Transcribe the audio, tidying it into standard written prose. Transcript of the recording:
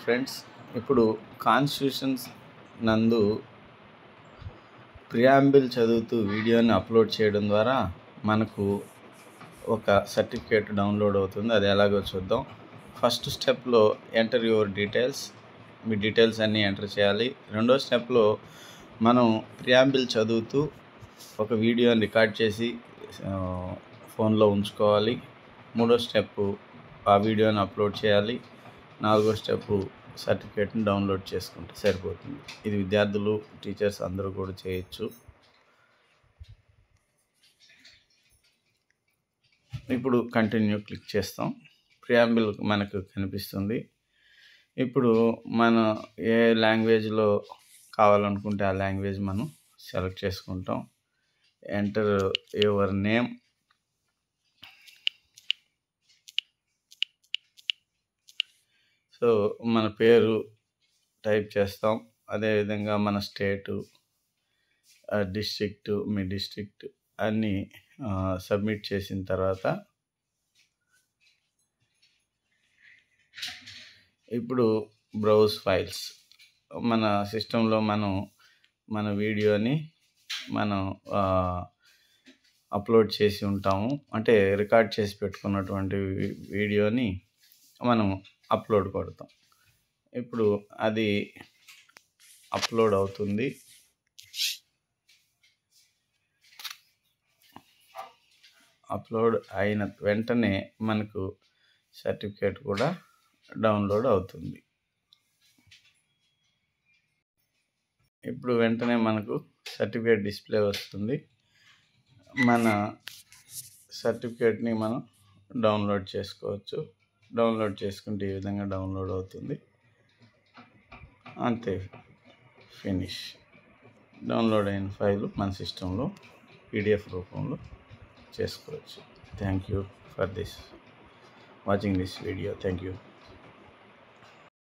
Friends, ఇప్పుడు constitutions నందు preamble చదువుతూ వీడియోని అప్లోడ్ చేయడం ద్వారా మనకు ఒక సర్టిఫికేట్ డౌన్లోడ్ అవుతుంది. అది ఎలాగో చూద్దాం. ఫస్ట్ స్టెప్లో enter your details, me details అన్నీ ఎంటర్ చేయాలి. రెండో స్టెప్లో మనం ప్రియాంబుల్ చదువుతూ ఒక వీడియోని రికార్డ్ చేసి ఫోన్లో ఉంచుకోవాలి. మూడో స్టెప్ ఆ వీడియోని అప్లోడ్ చేయాలి. నాలుగో స్టెప్ సర్టిఫికేట్ని డౌన్లోడ్ చేసుకుంటే సరిపోతుంది. ఇది విద్యార్థులు, టీచర్స్ అందరూ కూడా చేయొచ్చు. ఇప్పుడు కంటిన్యూ క్లిక్ చేస్తాం. ప్రియాంబుల్ మనకు కనిపిస్తుంది. ఇప్పుడు మనం ఏ లాంగ్వేజ్లో కావాలనుకుంటే ఆ లాంగ్వేజ్ మనం సెలెక్ట్ చేసుకుంటాం. ఎంటర్ యువర్ నేమ్, సో మన పేరు టైప్ చేస్తాం. అదేవిధంగా మన స్టేటు, డిస్ట్రిక్ట్, మీ డిస్ట్రిక్ట్ అన్నీ సబ్మిట్ చేసిన తర్వాత ఇప్పుడు బ్రౌజ్ ఫైల్స్, మన సిస్టంలో మన వీడియోని మనం అప్లోడ్ చేసి ఉంటాము. అంటే రికార్డ్ చేసి పెట్టుకున్నటువంటి వీడియోని మనం అప్లోడ్ కొడతాం. ఇప్పుడు అది అప్లోడ్ అవుతుంది. అప్లోడ్ అయిన వెంటనే మనకు సర్టిఫికేట్ కూడా డౌన్లోడ్ అవుతుంది. ఇప్పుడు వెంటనే మనకు సర్టిఫికేట్ డిస్ప్లే వస్తుంది. మన సర్టిఫికేట్ని మనం డౌన్లోడ్ చేసుకోవచ్చు. డౌన్లోడ్ చేసుకుంటే ఈ విధంగా డౌన్లోడ్ అవుతుంది. అంతే, ఫినిష్. డౌన్లోడ్ అయిన ఫైలు మన సిస్టంలో PDF రూపంలో చేసుకోవచ్చు. Thank you for watching this video. Thank you.